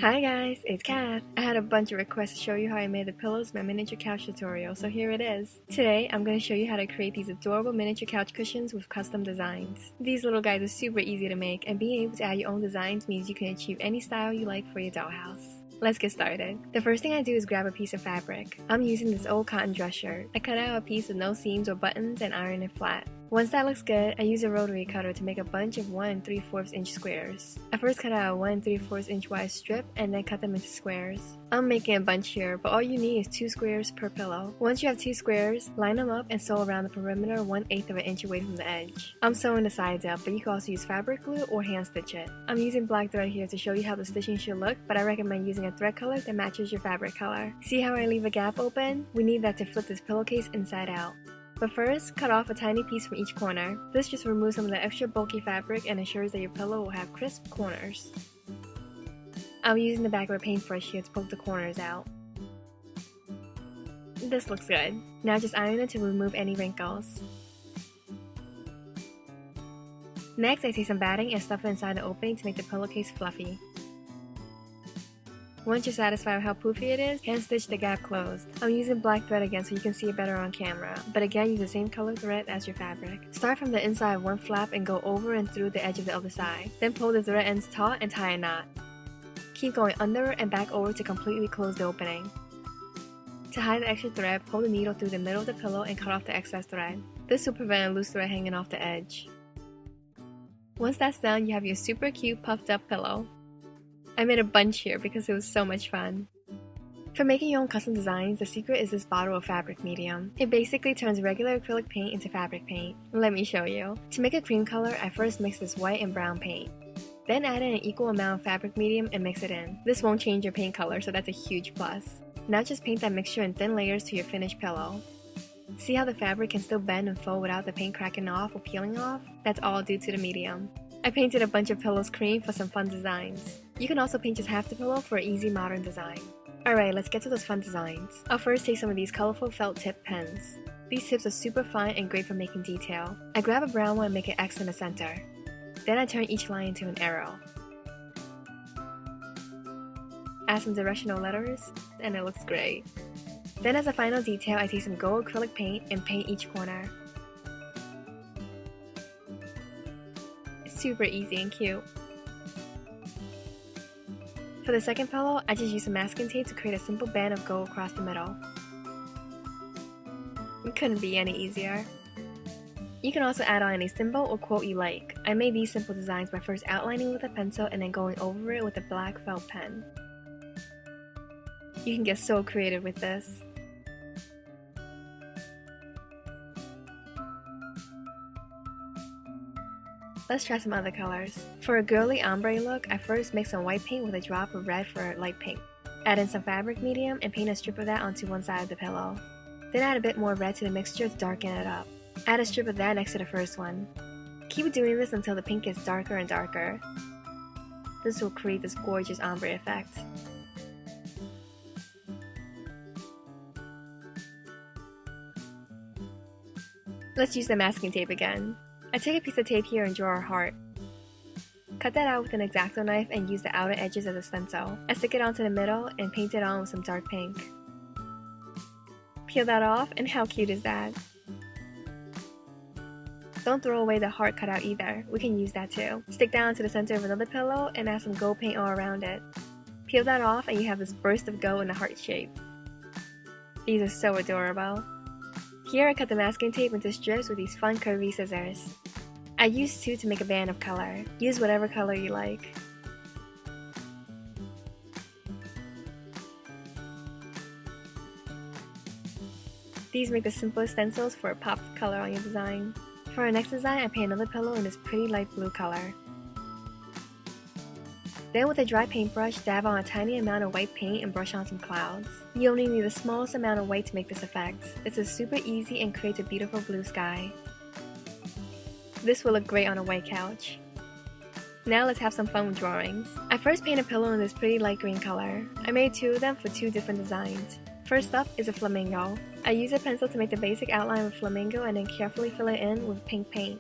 Hi guys, it's Kath. I had a bunch of requests to show you how I made the pillows my miniature couch tutorial, so here it is. Today, I'm going to show you how to create these adorable miniature couch cushions with custom designs. These little guys are super easy to make, and being able to add your own designs means you can achieve any style you like for your dollhouse. Let's get started. The first thing I do is grab a piece of fabric. I'm using this old cotton dress shirt. I cut out a piece with no seams or buttons and iron it flat. Once that looks good, I use a rotary cutter to make a bunch of 1 3/4 inch squares. I first cut out a 1 3/4 inch wide strip and then cut them into squares. I'm making a bunch here, but all you need is 2 squares per pillow. Once you have 2 squares, line them up and sew around the perimeter 1/8 of an inch away from the edge. I'm sewing the sides up, but you can also use fabric glue or hand stitch it. I'm using black thread here to show you how the stitching should look, but I recommend using a thread color that matches your fabric color. See how I leave a gap open? We need that to flip this pillowcase inside out. But first, cut off a tiny piece from each corner. This just removes some of the extra bulky fabric and ensures that your pillow will have crisp corners. I'm using the back of a paintbrush here to poke the corners out. This looks good. Now just iron it to remove any wrinkles. Next, I take some batting and stuff it inside the opening to make the pillowcase fluffy. Once you're satisfied with how poofy it is, hand stitch the gap closed. I'm using black thread again so you can see it better on camera, but again use the same color thread as your fabric. Start from the inside of one flap and go over and through the edge of the other side. Then pull the thread ends taut and tie a knot. Keep going under and back over to completely close the opening. To hide the extra thread, pull the needle through the middle of the pillow and cut off the excess thread. This will prevent a loose thread hanging off the edge. Once that's done, you have your super cute puffed up pillow. I made a bunch here because it was so much fun. For making your own custom designs, the secret is this bottle of fabric medium. It basically turns regular acrylic paint into fabric paint. Let me show you. To make a cream color, I first mix this white and brown paint. Then add in an equal amount of fabric medium and mix it in. This won't change your paint color, so that's a huge plus. Now just paint that mixture in thin layers to your finished pillow. See how the fabric can still bend and fold without the paint cracking off or peeling off? That's all due to the medium. I painted a bunch of pillows cream for some fun designs. You can also paint just half the pillow for an easy modern design. Alright, let's get to those fun designs. I'll first take some of these colorful felt tip pens. These tips are super fun and great for making detail. I grab a brown one and make an X in the center. Then I turn each line into an arrow. Add some directional letters, and it looks great. Then as a final detail, I take some gold acrylic paint and paint each corner. It's super easy and cute. For the second pillow, I just use some masking tape to create a simple band of gold across the middle. It couldn't be any easier. You can also add on any symbol or quote you like. I made these simple designs by first outlining with a pencil and then going over it with a black felt pen. You can get so creative with this. Let's try some other colors. For a girly ombre look, I first mix some white paint with a drop of red for light pink. Add in some fabric medium and paint a strip of that onto one side of the pillow. Then add a bit more red to the mixture to darken it up. Add a strip of that next to the first one. Keep doing this until the pink gets darker and darker. This will create this gorgeous ombre effect. Let's use the masking tape again. I take a piece of tape here and draw a heart. Cut that out with an X-Acto knife and use the outer edges as a stencil. I stick it onto the middle and paint it on with some dark pink. Peel that off, and how cute is that? Don't throw away the heart cutout either, we can use that too. Stick that onto the center of another pillow and add some gold paint all around it. Peel that off and you have this burst of gold in a heart shape. These are so adorable. Here I cut the masking tape into strips with these fun curvy scissors. I used 2 to make a band of color. Use whatever color you like. These make the simplest stencils for a pop of color on your design. For our next design, I paint another pillow in this pretty light blue color. Then with a dry paintbrush, dab on a tiny amount of white paint and brush on some clouds. You only need the smallest amount of white to make this effect. This is super easy and creates a beautiful blue sky. This will look great on a white couch. Now let's have some fun with drawings. I first paint a pillow in this pretty light green color. I made 2 of them for 2 different designs. First up is a flamingo. I use a pencil to make the basic outline of a flamingo and then carefully fill it in with pink paint.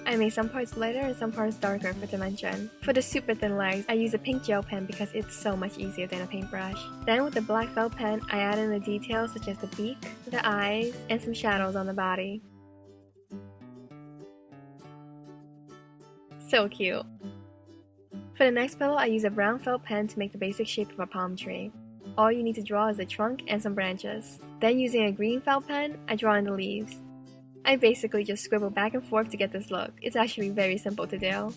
I made some parts lighter and some parts darker for dimension. For the super thin legs, I use a pink gel pen because it's so much easier than a paintbrush. Then with the black felt pen, I add in the details such as the beak, the eyes, and some shadows on the body. So cute! For the next pillow, I use a brown felt pen to make the basic shape of a palm tree. All you need to draw is the trunk and some branches. Then using a green felt pen, I draw in the leaves. I basically just scribble back and forth to get this look. It's actually very simple to do.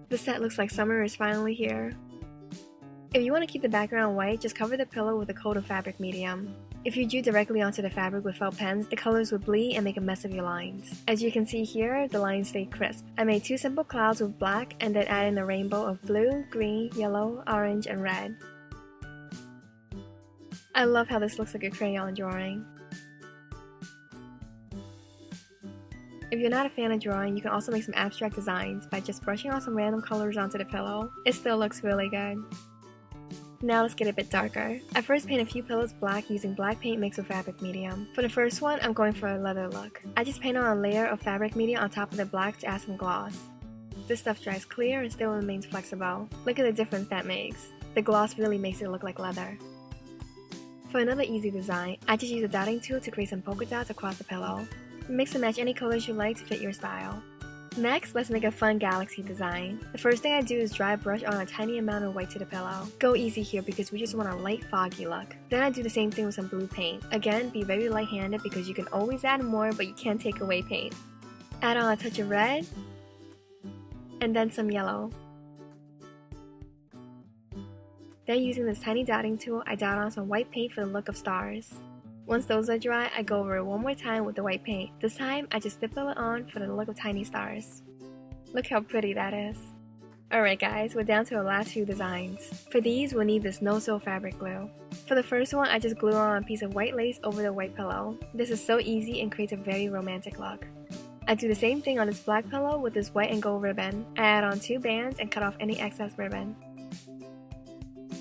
The set looks like summer is finally here. If you want to keep the background white, just cover the pillow with a coat of fabric medium. If you drew directly onto the fabric with felt pens, the colors would bleed and make a mess of your lines. As you can see here, the lines stay crisp. I made two simple clouds with black and then added in a rainbow of blue, green, yellow, orange, and red. I love how this looks like a crayon drawing. If you're not a fan of drawing, you can also make some abstract designs by just brushing on some random colors onto the pillow. It still looks really good. Now let's get a bit darker. I first paint a few pillows black using black paint mixed with fabric medium. For the first one, I'm going for a leather look. I just paint on a layer of fabric medium on top of the black to add some gloss. This stuff dries clear and still remains flexible. Look at the difference that makes. The gloss really makes it look like leather. For another easy design, I just use a dotting tool to create some polka dots across the pillow. Mix and match any colors you like to fit your style. Next, let's make a fun galaxy design. The first thing I do is dry brush on a tiny amount of white to the pillow. Go easy here because we just want a light foggy look. Then I do the same thing with some blue paint. Again, be very light-handed because you can always add more but you can't take away paint. Add on a touch of red, and then some yellow. Then using this tiny dotting tool, I dot on some white paint for the look of stars. Once those are dry, I go over it one more time with the white paint. This time, I just stipple it on for the look of tiny stars. Look how pretty that is. Alright guys, we're down to our last few designs. For these, we'll need this no-sew fabric glue. For the first one, I just glue on a piece of white lace over the white pillow. This is so easy and creates a very romantic look. I do the same thing on this black pillow with this white and gold ribbon. I add on 2 bands and cut off any excess ribbon.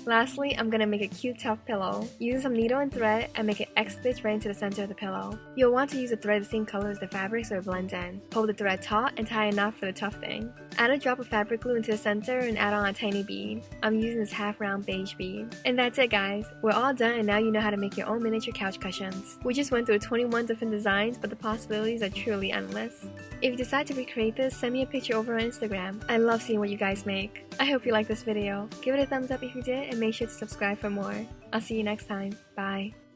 Lastly, I'm gonna make a cute tough pillow. Using some needle and thread, I make an X stitch right into the center of the pillow. You'll want to use a thread the same color as the fabric so it blends in. Hold the thread taut and tie a knot for the tough thing. Add a drop of fabric glue into the center and add on a tiny bead. I'm using this half round beige bead. And that's it guys. We're all done and now you know how to make your own miniature couch cushions. We just went through 21 different designs, but the possibilities are truly endless. If you decide to recreate this, send me a picture over on Instagram. I love seeing what you guys make. I hope you liked this video. Give it a thumbs up if you did and make sure to subscribe for more. I'll see you next time. Bye.